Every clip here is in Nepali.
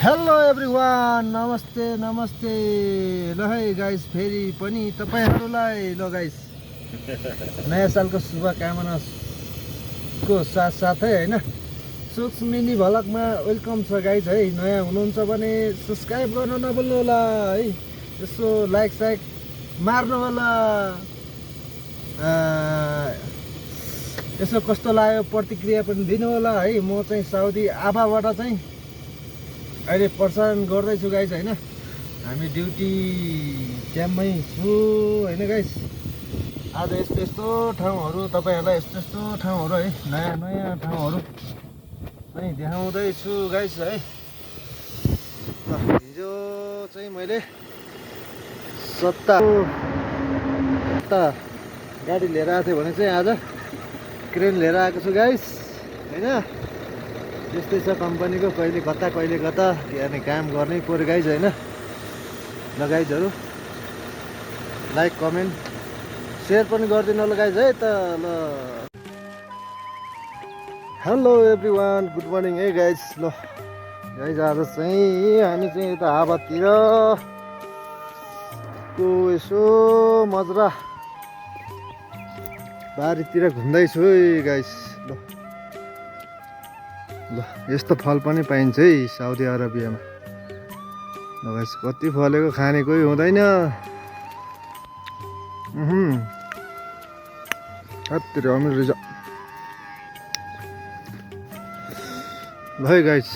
हेलो एभ्रिवान, नमस्ते नमस्ते। ल है गाइस, फेरि पनि तपाईँहरूलाई ल गाइस नयाँ सालको शुभकामनाको साथसाथै होइन सुक्स मिनी भ्लगमा वेलकम छ गाइस है। नयाँ हुनुहुन्छ भने सब्सक्राइब गर्न नभुल्नु होला है, यसो लाइक साइक मार्नु होला। यसो कस्तो लाग्यो प्रतिक्रिया पनि दिनु होला है। म चाहिँ साउदी आफाबाट चाहिँ अहिले प्रसारण गर्दैछु गाइस होइन। हामी ड्युटी क्याम्पमै छु होइन गाइस। आज यस्तो यस्तो ठाउँहरू तपाईँहरूलाई यस्तो ठाउँहरू है, नयाँ नयाँ ठाउँहरू चाहिँ देखाउँदैछु गाइस है। हिजो चाहिँ मैले सत्ता गाडी लिएर आएको थिएँ भने चाहिँ आज क्रेन लिएर आएको छु गाइस होइन। त्यस्तै छ कम्पनीको, कहिले कता यानि काम गर्नै पर्यो गाइज होइन। ल गाइजहरू लाइक कमेन्ट सेयर पनि गरिदिनु होला गाइज है त। ल हेलो एभ्रिवान, गुड मर्निङ है गाइज। ल गाइज आज चाहिँ हामी चाहिँ यता हावातिर को यसो मजरा बारीतिर घुम्दैछु है गाइज। ल यस्तो फल पनि पाइन्छ है साउदी अरबियामा। ल गाइस कति फलेको खाने कोही हुँदैन। हत्तेरी अमिर रहेछ। ल है गाइस,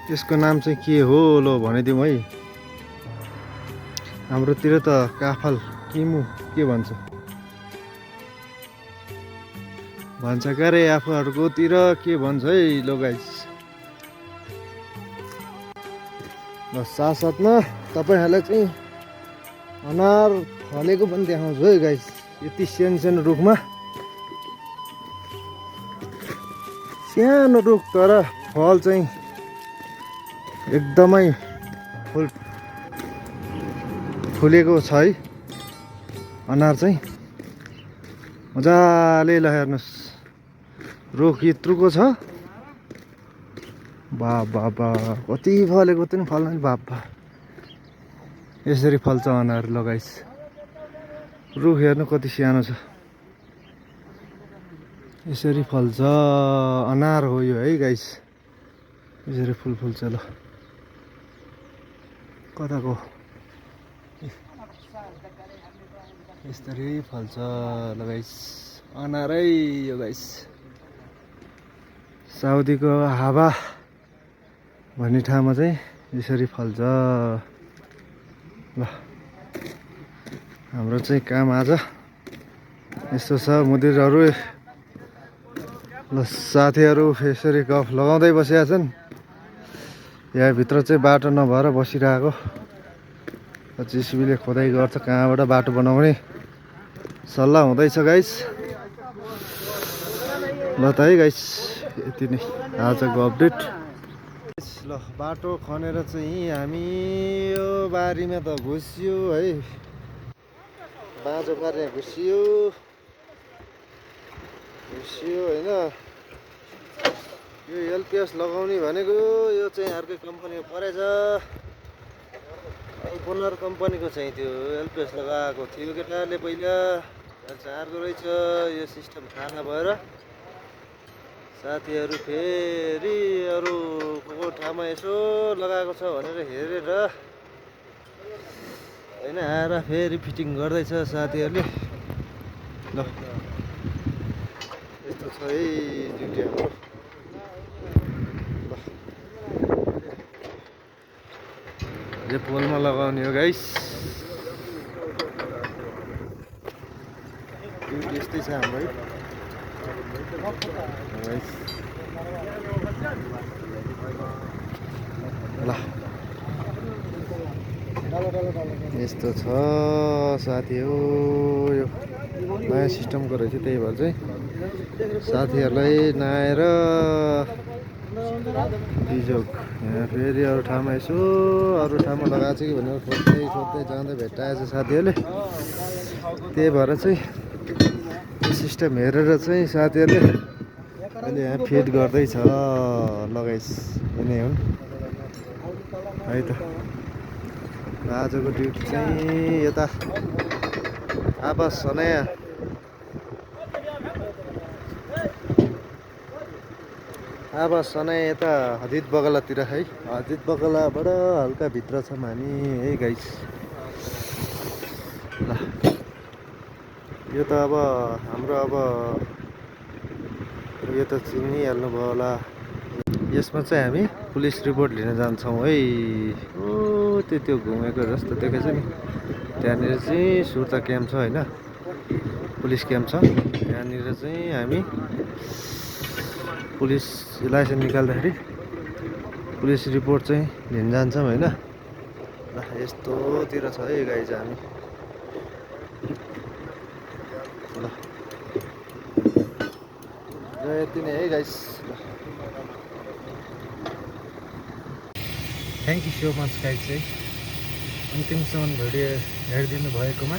यसको नाम चाहिँ के हो ल भनिदिउँ है। हाम्रोतिर त काफल किमु के भन्छ क्या रे, आफूहरूकोतिर के भन्छ है लो गाइस। ल साथसाथमा तपाईँहरूलाई चाहिँ अनार फलेको पनि देखाउँछु है गाइस। यति सानो रुखमा, सानो रुख तर फल चाहिँ एकदमै फुलेको छ है अनार चाहिँ मजाले। ल हेर्नुहोस्, रुख यत्रुको छ। बा कति फलेको पनि फल्दैन बाबा। यसरी फल्छ अनार ल गाइस। रुख हेर्नु कति सानो छ, यसरी फल्छ अनार हो यो है गाइस। यसरी फुल्छ। ल कताको यसरी फल्छ ल गाइस अनारै यो गाइस। साउदीको हावा भन्ने ठाउँमा चाहिँ यसरी फल्छ। ल हाम्रो चाहिँ काम आज यस्तो छ मुदिरहरू। ल साथीहरू यसरी गफ लगाउँदै बसेका छन्। यहाँभित्र चाहिँ बाटो नभएर बसिरहेको। जेसिबीले खोदाइ गर्छ कहाँबाट बाटो बनाउने सल्लाह हुँदैछ गाइस। ल त है गाइस, यति नै आजको अपडेट। ल बाटो खनेर चाहिँ हामी यो बारीमा त घुसियो है, बाँझो पार्ने घुसियो होइन। यो एलपिएस लगाउने भनेको यो चाहिँ अर्कै कम्पनीमा परेछ। पोलर कम्पनीको चाहिँ त्यो एलपिएस लगाएको थियो केटाले पहिला, अर्को रहेछ यो सिस्टम थाहा नभएर साथीहरू फेरि अरूको ठाउँमा यसो लगाएको छ भनेर हेरेर होइन आएर फेरि फिटिङ गर्दैछ साथीहरूले। ल यस्तो छ है ड्युटी हाम्रो। यो पोलमा लगाउने हो गाइस। ड्युटी यस्तै छ हाम्रो है। ल यस्तो छ साथी हो। यो नयाँ सिस्टमको रहेछ, त्यही भएर चाहिँ साथीहरूलाई नआएर बिजोग यहाँ फेरि अरू ठाउँमा यसो अरू ठाउँमा लगाएको छ कि भनेर खोज्दै जाँदै भेट्टाएछ साथीहरूले। त्यही भएर चाहिँ सिस्टम हेरेर चाहिँ साथीहरूले अहिले यहाँ फिट गर्दैछ लगाइस। यिनै हुन्। है त आजको ड्युटी चाहिँ यता आवास सनाया यता हदित बगलातिर है। हदित बगलाबाट हल्का भित्र छौँ हामी है गाइस। ल यो त अब हाम्रो अब यो त चिनिहाल्नुभयो होला। यसमा चाहिँ हामी पुलिस रिपोर्ट लिन जान्छौँ है। ओ त्यो घुमेको जस्तो देखेछ नि, त्यहाँनिर चाहिँ सुर्ता क्याम्प छ होइन, पुलिस क्याम्प छ। त्यहाँनिर चाहिँ हामी पुलिस लाइसेन्स निकाल्दाखेरि पुलिस रिपोर्ट चाहिँ लिन जान्छौँ होइन। ल यस्तोतिर छ है गाइज हामी। ल यति नै है guys. Thank you so much guys चाहिँ अन्तिमसम्म भिडियो हेरिदिनु भएकोमा।